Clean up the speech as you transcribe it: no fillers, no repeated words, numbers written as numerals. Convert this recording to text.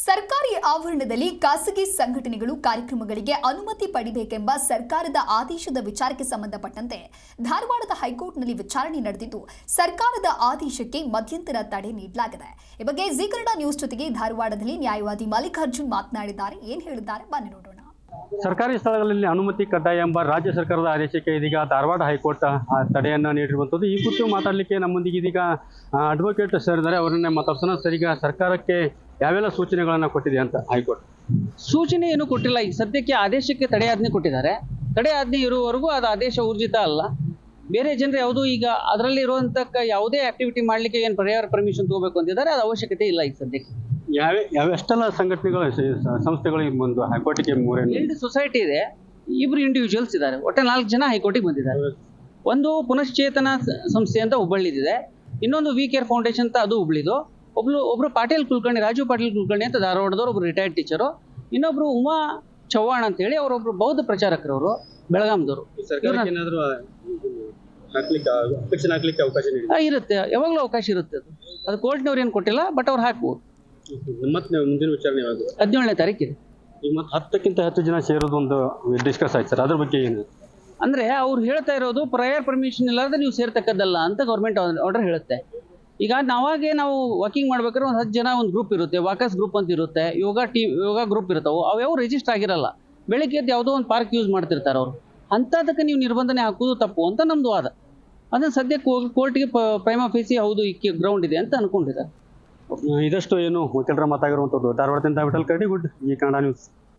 ಸರ್ಕಾರಿ ಆವರಣದಲ್ಲಿ ಖಾಸಗಿ ಸಂಘಟನೆಗಳು ಕಾರ್ಯಕ್ರಮಗಳಿಗೆ ಅನುಮತಿ ಪಡೆಯಬೇಕೆಂಬ ಸರ್ಕಾರದ ಆದೇಶದ ವಿಚಾರಕ್ಕೆ ಸಂಬಂಧಪಟ್ಟಂತೆ ಧಾರವಾಡದ ಹೈಕೋರ್ಟ್ನಲ್ಲಿ ವಿಚಾರಣೆ ನಡೆದಿದ್ದು ಸರ್ಕಾರದ ಆದೇಶಕ್ಕೆ ಮಧ್ಯಂತರ ತಡೆ ನೀಡಲಾಗಿದೆ. ಈ ಬಗ್ಗೆ ಜಿ ಕನ್ನಡ ನ್ಯೂಸ್ ಜೊತೆಗೆ ಧಾರವಾಡದಲ್ಲಿ ನ್ಯಾಯವಾದಿ ಮಲ್ಲಿಕಾರ್ಜುನ್ ಮಾತನಾಡಿದ್ದಾರೆ. ಏನು ಹೇಳಿದ್ದಾರೆ ಬನ್ನಿ ನೋಡೋಣ. ಸರ್ಕಾರಿ ಸ್ಥಳಗಳಲ್ಲಿ ಅನುಮತಿ ಕಡ್ಡಾಯ ಎಂಬ ರಾಜ್ಯ ಸರ್ಕಾರದ ಆದೇಶಕ್ಕೆ ಇದೀಗ ಧಾರವಾಡ ಹೈಕೋರ್ಟ್ ತಡೆಯನ್ನು ನೀಡಿರುವಂಥದ್ದು. ಈ ಕುರಿತು ಮಾತಾಡಲಿಕ್ಕೆ ನಮ್ಮೊಂದಿಗೆ ಇದೀಗ ಅಡ್ವೊಕೇಟ್ ಸರ್ ಇದ್ದಾರೆ. ಅವರನ್ನೇ ಮಾತಾಡ್ಸೋಣ. ಸರ್, ಈಗ ಸರ್ಕಾರಕ್ಕೆ ಯಾವೆಲ್ಲ ಸೂಚನೆಗಳನ್ನು ಕೊಟ್ಟಿದೆ ಅಂತ ಹೈಕೋರ್ಟ್? ಸೂಚನೆ ಏನು ಕೊಟ್ಟಿಲ್ಲ. ಈಗ ಸದ್ಯಕ್ಕೆ ಆದೇಶಕ್ಕೆ ತಡೆಯಾಜ್ಞೆ ಕೊಟ್ಟಿದ್ದಾರೆ. ತಡೆಯಾಜ್ಞೆ ಇರುವವರೆಗೂ ಅದು ಆದೇಶ ಊರ್ಜಿತ ಅಲ್ಲ. ಬೇರೆ ಜನರು ಯಾವುದೂ ಈಗ ಅದರಲ್ಲಿ ಇರುವಂಥ ಯಾವುದೇ ಆಕ್ಟಿವಿಟಿ ಮಾಡಲಿಕ್ಕೆ ಏನು ಪರ್ಮಿಷನ್ ತಗೋಬೇಕು ಅಂತಿದ್ದಾರೆ, ಅದು ಅವಶ್ಯಕತೆ ಇಲ್ಲ ಈಗ ಸದ್ಯಕ್ಕೆ. ಯಾವೆಷ್ಟೆಲ್ಲ ಸಂಘಟನೆಗಳು ಸಂಸ್ಥೆಗಳು ಒಂದು ಹೈಕೋರ್ಟಿಗೆ 2 ಸೊಸೈಟಿ ಇದೆ, 2 ಇಂಡಿವಿಜುವಲ್ಸ್ ಇದ್ದಾರೆ. ಒಟ್ಟು 4 ಜನ ಹೈಕೋರ್ಟಿಗೆ ಬಂದಿದ್ದಾರೆ. ಒಂದು ಪುನಶ್ಚೇತನ ಸಂಸ್ಥೆ ಅಂತ ಹುಬ್ಬಳ್ಳಿದಿದೆ, ಇನ್ನೊಂದು ವಿ ಕೇರ್ ಫೌಂಡೇಶನ್ ಅಂತ ಅದು ಹುಬ್ಳಿದು, ಒಬ್ರು ಪಾಟೀಲ್ ಕುಲಕರ್ಣಿ, ರಾಜು ಪಾಟೀಲ್ ಕುಲಕರ್ಣಿ ಅಂತ ಧಾರವಾಡದವರು, ಒಬ್ರು ರಿಟೈರ್ಡ್ ಟೀಚರು, ಇನ್ನೊಬ್ರು ಉಮಾ ಚವ್ಹಾಣ್ ಅಂತ ಹೇಳಿ ಅವರೊಬ್ರು ಬೌದ್ಧ ಪ್ರಚಾರಕರವರು ಬೆಳಗಾಂದವರು. ಇರುತ್ತೆ, ಯಾವಾಗಲೂ ಅವಕಾಶ ಇರುತ್ತೆ. ಅದು ಕೋರ್ಟ್ನವ್ರು ಏನು ಕೊಟ್ಟಿಲ್ಲ, ಬಟ್ ಅವ್ರು ಹಾಕ್ಬೋದು. ಮುಂದಿನ ವಿಚಾರಣೆ 17ನೇ ತಾರೀಕಿದೆ. ಈಗ ಮತ್ತೆ 10ಕ್ಕಿಂತ ಹೆಚ್ಚು ಜನ ಸೇರೋದು ಒಂದು ಡಿಸ್ಕಸ್ ಆಯ್ತು ಸರ್, ಅದ್ರ ಬಗ್ಗೆ ಏನು? ಅಂದ್ರೆ ಅವ್ರು ಹೇಳ್ತಾ ಇರೋದು ಪ್ರಯರ್ ಪರ್ಮಿಷನ್ ಇಲ್ಲಾಂದ್ರೆ ನೀವು ಸೇರ್ತಕ್ಕದ್ದಲ್ಲ ಅಂತ ಗೌರ್ಮೆಂಟ್ ಆರ್ಡರ್ ಹೇಳುತ್ತೆ. ಈಗ ನಾವು ವಾಕಿಂಗ್ ಮಾಡ್ಬೇಕಾದ್ರೆ ಒಂದು 10 ಜನ ಒಂದು ಗ್ರೂಪ್ ಇರುತ್ತೆ, ವಾಕರ್ಸ್ ಗ್ರೂಪ್ ಅಂತ ಇರುತ್ತೆ, ಯೋಗ ಗ್ರೂಪ್ ಇರ್ತಾವೆ, ಅವು ರಿಜಿಸ್ಟರ್ ಆಗಿರಲ್ಲ. ಬೆಳಿಗ್ಗೆ ಯಾವುದೋ ಒಂದು ಪಾರ್ಕ್ ಯೂಸ್ ಮಾಡ್ತಿರ್ತಾರೆ ಅವರು. ಅಂಥದಕ್ಕೆ ನೀವು ನಿರ್ಬಂಧನೆ ಹಾಕೋದು ತಪ್ಪು ಅಂತ ನಮ್ದು ವಾದ. ಅದನ್ನ ಸದ್ಯಕ್ಕೆ ಹೋಗಿ ಕೋರ್ಟ್ಗೆ ಪ್ರೈಮಾ ಫೇಸಿ ಹೌದು ಈ ಗ್ರೌಂಡ್ ಇದೆ ಅಂತ ಅನ್ಕೊಂಡಿದ್ದಾರೆ. ಇದಷ್ಟು ಏನು ವಕೀಲರ ಮಾತಾಗಿರುವಂಥದ್ದು. ಧಾರವಾಡದಿಂದ ವಿಠಲ್ ಕರಡಿಗುಡ್, ಜಿ ಕನ್ನಡ ನ್ಯೂಸ್.